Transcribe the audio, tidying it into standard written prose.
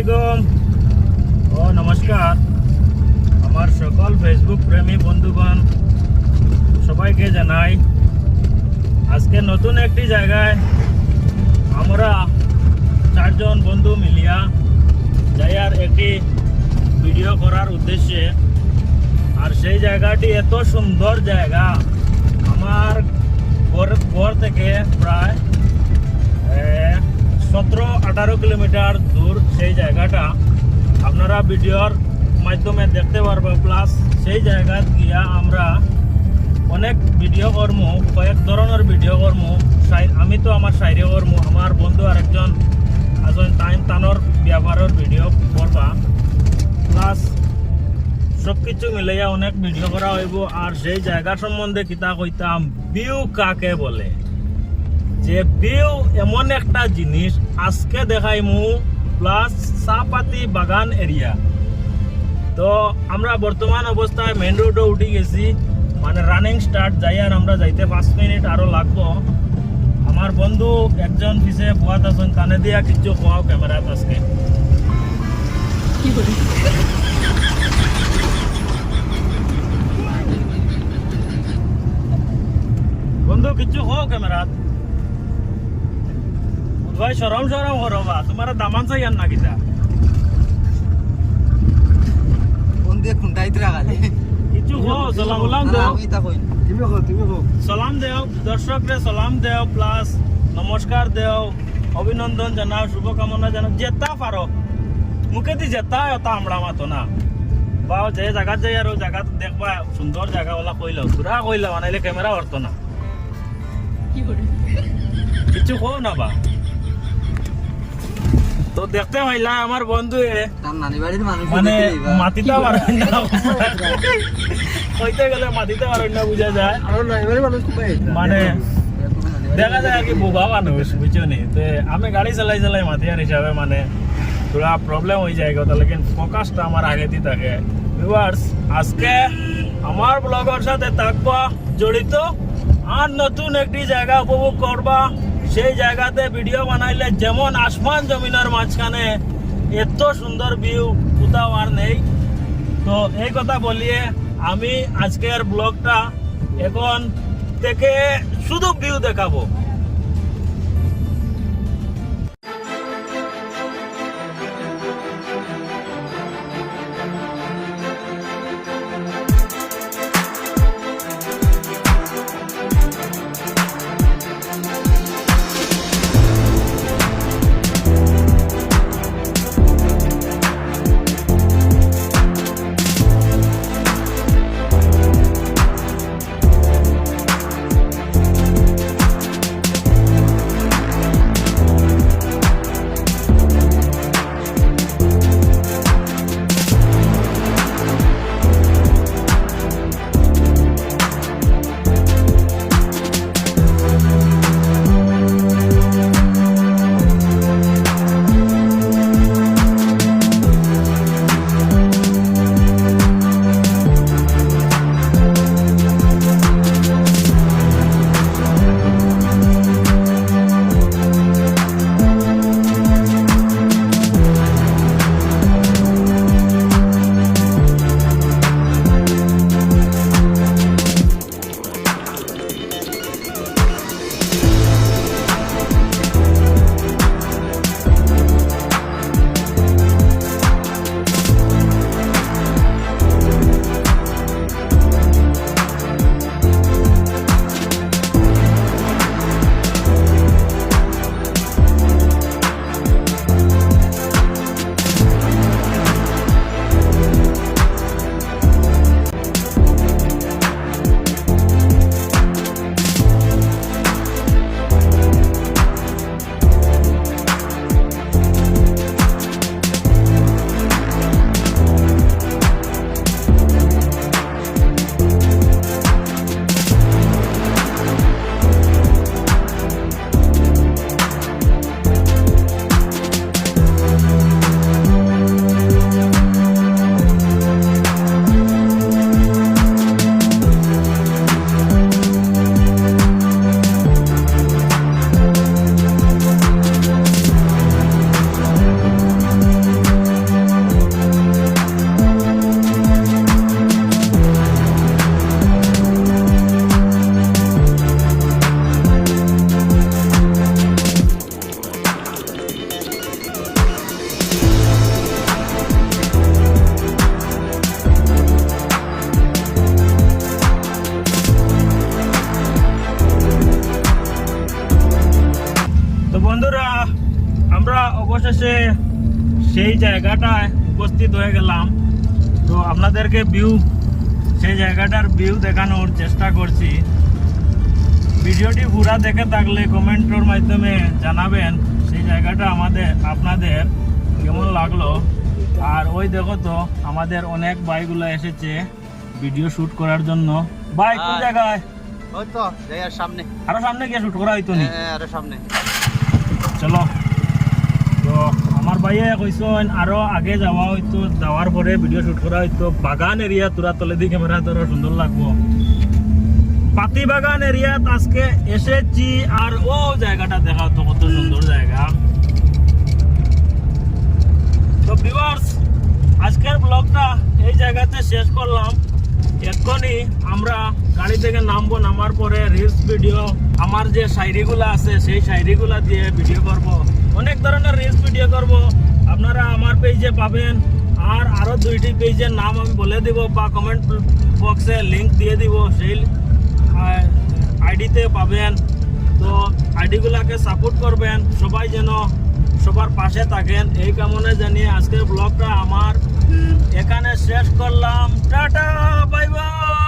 আলাইকুম ও নমস্কার আমার সকল ফেসবুক প্রেমী বন্ধুগণ সবাইকে জানাই আজকে নতুন একটি জায়গায় আমরা চারজন বন্ধু মিলিয়া যাই আর একটি ভিডিও করার উদ্দেশ্যে। আর সেই জায়গাটি এত সুন্দর জায়গা, আমার ঘর থেকে প্রায় 17-18 কিলোমিটার দূর সেই জায়গাটা আপনারা ভিডিওর মাধ্যমে দেখতে পারবেন। প্লাস সেই জায়গা গিয়া আমরা অনেক ভিডিও করমু, কয়েক ধরনের ভিডিও করমু। আমি তো আমার সাইরে করমু, আমার বন্ধু আরেকজন আসলে তানোর ব্যবহারের ভিডিও করবা। প্লাস সব কিছু মিলাইয়া অনেক ভিডিও করা হইব। আর সেই জায়গা সম্বন্ধে কিতা কইতাম, ভিউ কাকে বলে, যে ভিউ এমন একটা জিনিস আজকে দেখাইমু। প্লাস চাপাতি বাগান এরিয়া। তো আমরা বর্তমান অবস্থায় মেইন রোডে উঠে গেছি, মানে রানিং স্টার্ট। যাই আর আমরা যাইতে 5 মিনিট আরো লাগবো। আমার বন্ধু একজন পিছে বুয়াত আছেন, কানে দিয়া কিছু কোয়াও ক্যামেরাত আজকে কি করে বন্ধু কিছু হোক ক্যামেরাত ভাই সরম করবা, তোমার দামান চাই আর না কিতা কিছু হোক। সালাম দেও, সালাম দেও দর্শকরে, সালাম দেও, প্লাস নমস্কার দেও, অভিনন্দন জানাও, শুভকামনা জানাও, যেতা পারো মুখে দি যেতা ওটা আমরা মাতো না বা যে জায়গা যাই আর জায়গা দেখবা সুন্দর জায়গা ওলা কইলাও, পুরা কইলাও, আনাইলে ক্যামেরা অর্থ না কিছু কো না বা। তো দেখতে পাইলা আমার বন্ধু মানে মাতিতে পারেন না, কইতে গেলে মাতিতে পারেন না, বুঝা যায়। মানে দেখা যায় আর কি বোবা মানুষ, বুঝছো নি। তো আমি গাড়ি চালাই মাতিয়ার হিসাবে মানে থোড়া প্রবলেম হয়ে যায় কথা, লেকিন ফোকাসটা আমার আগেতে থাকে। ভিউয়ার্স, আজকে আমার ব্লগের সাথে থাকবা জড়িত আর নতুন একটি জায়গা উপভোগ করবা। সেই জায়গাতে ভিডিও বানাইলে যেমন আসমান জমিনের মাঝখানে এত সুন্দর ভিউ কোথাও আর নেই। তো এই কথা বলিয়ে আমি আজকের ব্লগটা এখন থেকে শুধু ভিউ দেখাবো। অবশেষে সেই জায়গাটায় উপস্থিত হয়ে গেলাম। তো আপনাদেরকে সেই জায়গাটার ভিউ দেখানোর চেষ্টা করছি। ভিডিওটি পুরা দেখে থাকলে কমেন্টের মাধ্যমে জানাবেন সেই জায়গাটা আপনাদের কেমন লাগলো। আর ওই দেখো তো আমাদের অনেক ভাইগুলো এসেছে ভিডিও শুট করার জন্য। ভাই কোন জায়গায়? ওই তো জায়গার সামনে। আরো সামনে গিয়ে শুট করা হইতো নি? হ্যাঁ আরো সামনে। চলো। তো আমার ভাইয়ে কইছেন আরো আগে যাওয়া হইতো, যাওয়ার পরে ভিডিও শুট করা হইতো। বাগান এরিয়া তোরা তলে দিয়ে ক্যামেরা ধরো সুন্দর লাগবো। পাতি বাগান এরিয়াত আজকে এসেছি। আর ও জায়গাটা দেখা তো কত সুন্দর জায়গা। তো ভিউয়ার্স, আজকের ব্লগটা এই জায়গাতে শেষ করলাম। এক্ষুনি আমরা গাড়ি থেকে নামবো। নামার পরে রিলস ভিডিও, আমার যে শায়রিগুলো আছে সেই শায়রিগুলো দিয়ে ভিডিও করব। অনেক ধরনের রিলস ভিডিও করব, আপনারা আমার পেজে পাবেন। আর আরো 2টি পেজের নাম আমি বলে দিব বা কমেন্ট বক্সে লিংক দিয়ে দিব, সেই আইডিতে পাবেন। তো আইডিগুলোকে সাপোর্ট করবেন, সবাই যেন সবার পাশে থাকেন এই কামনা জানিয়ে আজকের ব্লগটা আমার এখানে শেষ করলাম। Tata, bye bye.